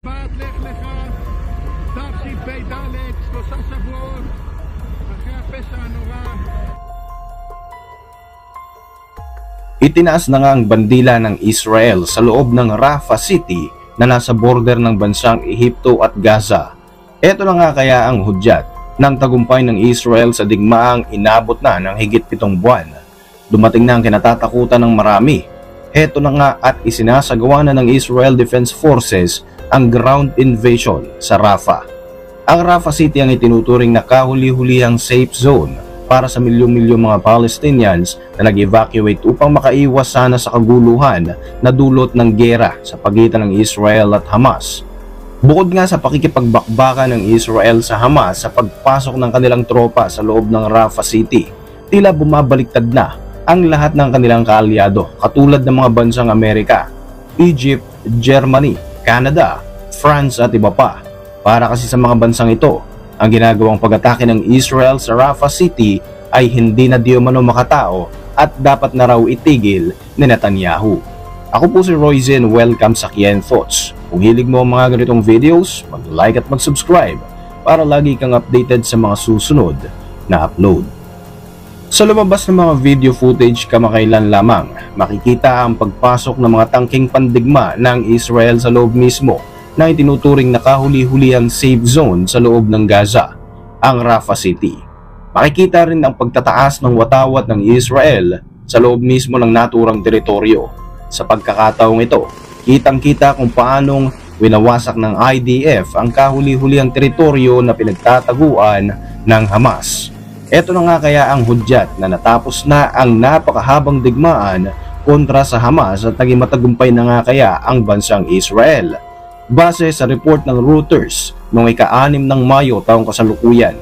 לך לך, תשפ"ד, 3 שבועות אחרי הפשע הנורא. Itinaas na nga ang bandila ng Israel sa loob ng Rafah City na nasa border ng bansang Ehipto at Gaza. Ito na nga kaya ang hudyat ng tagumpay ng Israel sa digmaang inabot na ng higit 7 buwan. Dumating na ang kinatatakutan ng marami. Ito na nga at isinasagawa na ng Israel Defense Forces ang ground invasion sa Rafah. Ang Rafah City ang itinuturing na kahuli-hulihang safe zone para sa milyon-milyong mga Palestinians na nag-evacuate upang makaiwas sana sa kaguluhan na dulot ng giyera sa pagitan ng Israel at Hamas. Bukod nga sa pakikipagbakbakan ng Israel sa Hamas sa pagpasok ng kanilang tropa sa loob ng Rafah City, tila bumabaliktad na ang lahat ng kanilang kaalyado katulad ng mga bansang Amerika, Egypt, Germany, Canada, France at iba pa. Para kasi sa mga bansang ito, ang ginagawang pag-atake ng Israel sa Rafah City ay hindi na di umano makatao at dapat na raw itigil ni Netanyahu. Ako po si Royzen, welcome sa Kien Thoughts. Kung hilig mo ang mga ganitong videos, mag-like at mag-subscribe para lagi kang updated sa mga susunod na upload. Sa lumabas ng mga video footage kamakailan lamang, makikita ang pagpasok ng mga tangking pandigma ng Israel sa loob mismo na itinuturing na kahuli-hulihang safe zone sa loob ng Gaza, ang Rafah City. Makikita rin ang pagtataas ng watawat ng Israel sa loob mismo ng naturang teritoryo. Sa pagkakataong ito, kitang-kita kung paanong winawasak ng IDF ang kahuli-hulihang teritoryo na pinagtataguan ng Hamas. Ito na nga kaya ang hudyat na natapos na ang napakahabang digmaan kontra sa Hamas at naging matagumpay na nga kaya ang bansang Israel. Base sa report ng Reuters noong ika-6 ng Mayo taong kasalukuyan,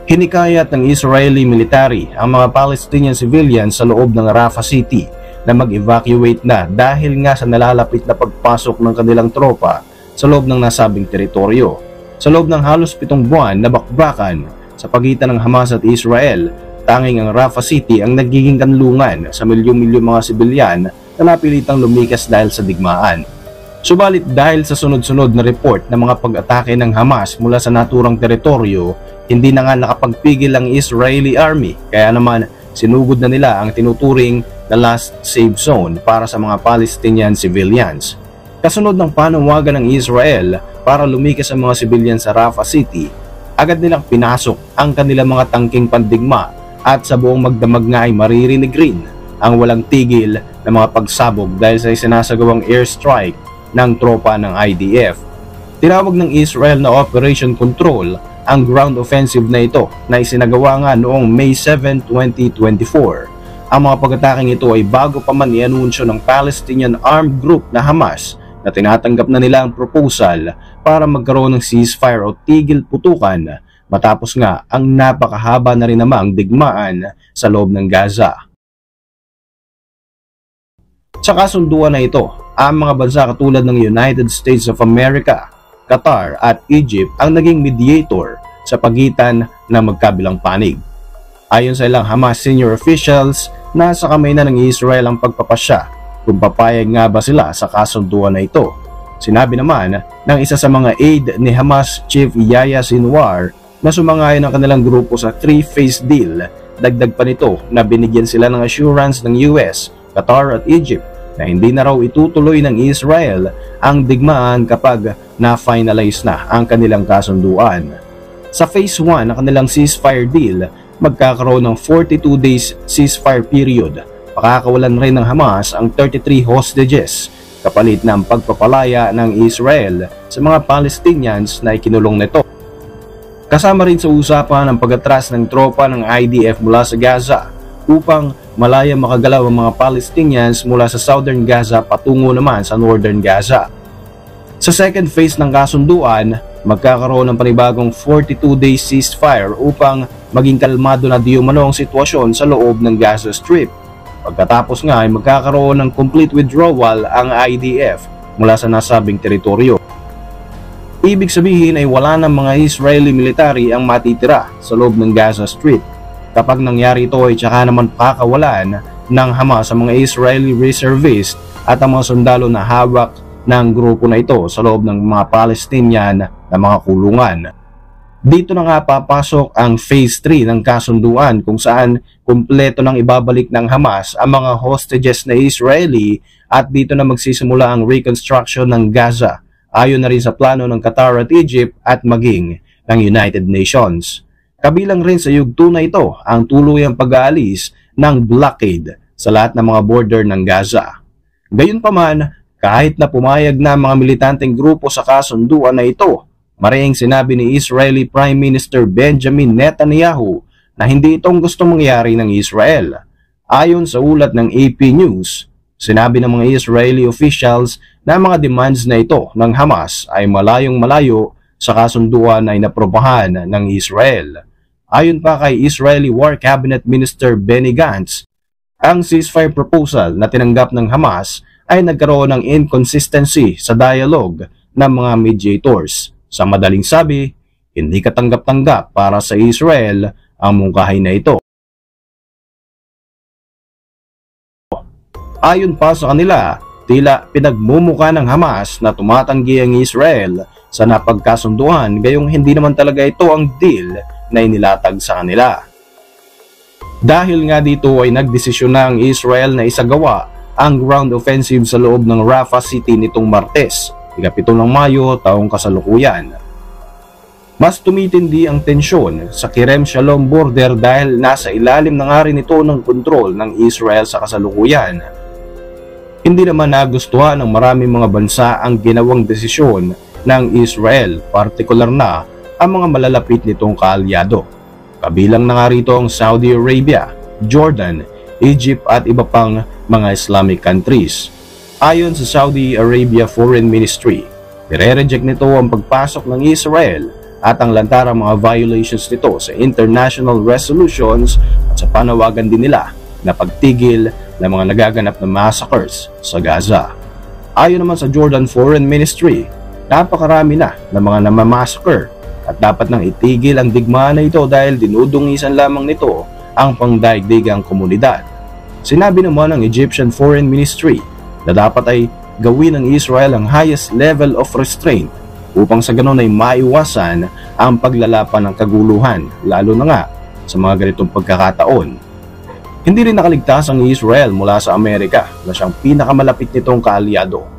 hinikayat ng Israeli military ang mga Palestinian civilians sa loob ng Rafah City na mag-evacuate na dahil nga sa nalalapit na pagpasok ng kanilang tropa sa loob ng nasabing teritoryo. Sa loob ng halos 7 buwan na bakbakan sa pagitan ng Hamas at Israel, tanging ang Rafah City ang nagiging kanlungan sa milyon-milyong mga sibilyan na napilitang lumikas dahil sa digmaan. Subalit dahil sa sunod-sunod na report ng mga pag-atake ng Hamas mula sa naturang teritoryo, hindi na nga nakapagpigil ang Israeli army, kaya naman sinugod na nila ang tinuturing na last safe zone para sa mga Palestinian civilians. Kasunod ng panawagan ng Israel para lumikas ang mga civilians sa Rafah City, agad nilang pinasok ang kanilang mga tangking pandigma at sa buong magdamag nga ay maririnig rin ang walang tigil na mga pagsabog dahil sa isinasagawang airstrike ng tropa ng IDF. Tinawag ng Israel na Operation Control ang ground offensive na ito na isinagawa nga noong May 7, 2024. Ang mga pag-ataking ito ay bago pa man i-anunsyo ng Palestinian armed group na Hamas na tinatanggap na nila ang proposal para magkaroon ng ceasefire o tigil putukan matapos nga ang napakahaba na rin namang digmaan sa loob ng Gaza. Sa kasunduan na ito, ang mga bansa katulad ng United States of America, Qatar at Egypt ang naging mediator sa pagitan ng magkabilang panig. Ayon sa ilang Hamas senior officials, nasa kamay na ng Israel ang pagpapasya kung papayag nga ba sila sa kasunduan na ito. Sinabi naman ng isa sa mga aide ni Hamas Chief Yahya Sinwar na sumangayon ang kanilang grupo sa 3-phase deal. Dagdag pa nito na binigyan sila ng assurance ng US, Qatar at Egypt na hindi na raw itutuloy ng Israel ang digmaan kapag na-finalize na ang kanilang kasunduan. Sa phase 1 ng kanilang ceasefire deal, magkakaroon ng 42 days ceasefire period. Pakakawalan rin ng Hamas ang 33 hostages kapalit ng pagpapalaya ng Israel sa mga Palestinians na ikinulong nito. Kasama rin sa usapan ang pag-atras ng tropa ng IDF mula sa Gaza upang malaya makagalaw ang mga Palestinians mula sa southern Gaza patungo naman sa northern Gaza. Sa second phase ng kasunduan, magkakaroon ng panibagong 42 days ceasefire upang maging kalmado na di umano ang sitwasyon sa loob ng Gaza Strip. Pagkatapos nga ay magkakaroon ng complete withdrawal ang IDF mula sa nasabing teritoryo. Ibig sabihin ay wala ng mga Israeli military ang matitira sa loob ng Gaza Strip. Kapag nangyari ito ay tsaka naman pakakawalan ng Hamas ang mga Israeli reservist at ang mga sundalo na hawak ng grupo na ito sa loob ng mga Palestinian na mga kulungan. Dito na nga papasok ang Phase 3 ng kasunduan kung saan kumpleto nang ibabalik ng Hamas ang mga hostages na Israeli at dito na magsisimula ang reconstruction ng Gaza ayon na rin sa plano ng Qatar at Egypt at maging ng United Nations. Kabilang rin sa yugto na ito ang tuluyang pag-aalis ng blockade sa lahat ng mga border ng Gaza. Gayunpaman, kahit na pumayag na mga militanteng grupo sa kasunduan na ito, maring sinabi ni Israeli Prime Minister Benjamin Netanyahu na hindi itong gusto mangyari ng Israel. Ayon sa ulat ng AP News, sinabi ng mga Israeli officials na mga demands na ito ng Hamas ay malayong malayo sa kasunduan na inaprobahan ng Israel. Ayon pa kay Israeli War Cabinet Minister Benny Gantz, ang ceasefire proposal na tinanggap ng Hamas ay nagkaroon ng inconsistency sa dialogue ng mga mediators. Sa madaling sabi, hindi katanggap-tanggap para sa Israel ang mungkahi na ito. Ayon pa sa kanila, tila pinagmumukha ng Hamas na tumatanggi ang Israel sa napagkasunduan gayong hindi naman talaga ito ang deal na inilatag sa kanila. Dahil nga dito ay nagdesisyon na ang Israel na isagawa ang ground offensive sa loob ng Rafah City nitong Martes, 7 ng Mayo taong kasalukuyan. Mas tumitindi ang tensyon sa Kerem Shalom border dahil nasa ilalim na nga rin ito ng kontrol ng Israel sa kasalukuyan. Hindi naman nagustuhan ng maraming mga bansa ang ginawang desisyon ng Israel, partikular na ang mga malalapit nitong kaalyado. Kabilang na nga rito ang Saudi Arabia, Jordan, Egypt at iba pang mga Islamic countries. Ayon sa Saudi Arabia Foreign Ministry, nire-reject nito ang pagpasok ng Israel at ang lantarang mga violations nito sa international resolutions at sa panawagan din nila na pagtigil ng mga nagaganap na massacres sa Gaza. Ayon naman sa Jordan Foreign Ministry, napakarami na ng mga namamassacre at dapat nang itigil ang digmaan na ito dahil dinudungisan lamang nito ang pangdaigdigang komunidad. Sinabi naman ng Egyptian Foreign Ministry na dapat ay gawin ng Israel ang highest level of restraint upang sa ganon ay maiwasan ang paglalapan ng kaguluhan, lalo na nga sa mga ganitong pagkakataon. Hindi rin nakaligtas ang Israel mula sa Amerika na siyang pinakamalapit nitong kaalyado.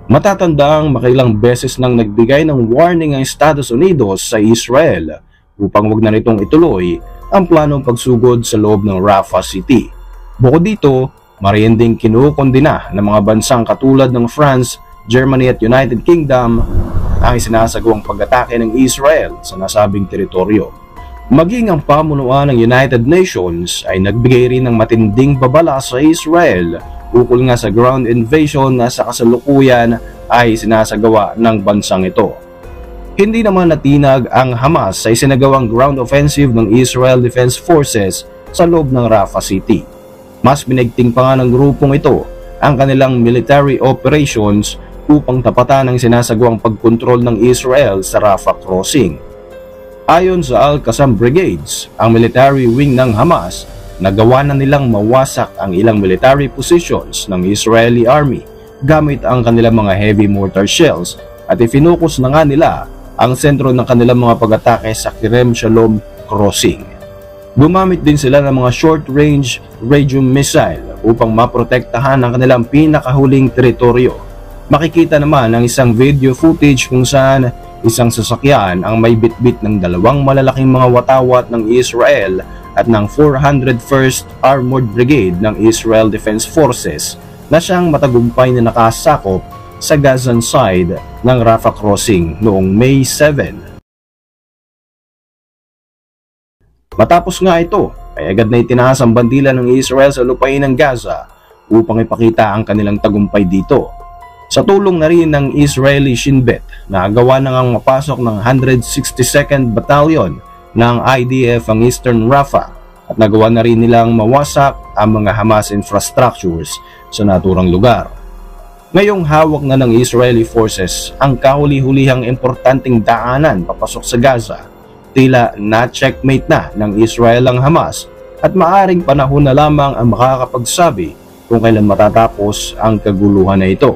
Matatandang makailang beses nang nagbigay ng warning ang Estados Unidos sa Israel upang wag na nitong ituloy ang planong pagsugod sa loob ng Rafah City. Bukod dito, mariin ding kinukondina ng mga bansang katulad ng France, Germany at United Kingdom ang isinasagawang pag-atake ng Israel sa nasabing teritoryo. Maging ang pamunuan ng United Nations ay nagbigay rin ng matinding babala sa Israel ukol nga sa ground invasion na sa kasalukuyan ay sinasagawa ng bansang ito. Hindi naman natinag ang Hamas sa isinagawang ground offensive ng Israel Defense Forces sa loob ng Rafah City. Mas binigting pa nga ng grupong ito ang kanilang military operations upang tapatan ang sinasagawang pagkontrol ng Israel sa Rafah Crossing. Ayon sa Al-Qassam Brigades, ang military wing ng Hamas, nagawa na nilang mawasak ang ilang military positions ng Israeli Army gamit ang kanilang mga heavy mortar shells at ifinukus na nga nila ang sentro ng kanilang mga pag-atake sa Kerem Shalom Crossing. Gumamit din sila ng mga short-range radium missile upang maprotektahan ang kanilang pinakahuling teritoryo. Makikita naman ang isang video footage kung saan isang sasakyan ang may bitbit ng dalawang malalaking mga watawat ng Israel at ng 401st Armored Brigade ng Israel Defense Forces na siyang matagumpay na nakasakop sa Gazan side ng Rafah Crossing noong May 7. Matapos nga ito, ay agad na itinaas ang bandila ng Israel sa lupain ng Gaza upang ipakita ang kanilang tagumpay dito. Sa tulong na rin ng Israeli Shin Bet, nagawa na ngang mapasok ng 162nd Battalion ng IDF ang Eastern Rafah at nagawa na rin nilang mawasak ang mga Hamas infrastructures sa naturang lugar. Ngayong hawak na ng Israeli forces ang kahuli-hulihang importanteng daanan papasok sa Gaza, tila na-checkmate na ng Israel ang Hamas at maaring panahon na lamang ang makakapagsabi kung kailan matatapos ang kaguluhan na ito.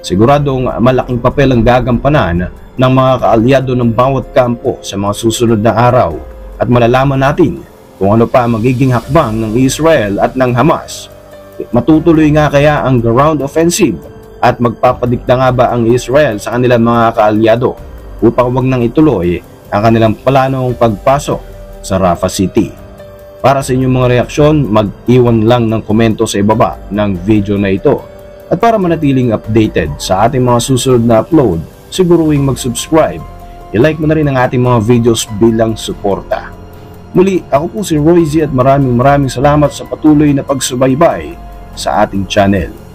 Siguradong malaking papel ang gagampanan ng mga kaalyado ng bawat kampo sa mga susunod na araw at malalaman natin kung ano pa magiging hakbang ng Israel at ng Hamas. Matutuloy nga kaya ang ground offensive at magpapadikta nga ba ang Israel sa kanilang mga kaalyado upang wag nang ituloy ang kanilang planong pagpasok sa Rafah City? Para sa inyong mga reaksyon, mag-iwan lang ng komento sa ibaba ng video na ito. At para manatiling updated sa ating mga susunod na upload, siguruhing mag-subscribe. I-like mo na rin ang ating mga videos bilang suporta. Muli, ako po si Roy Z at maraming salamat sa patuloy na pagsubaybay sa ating channel.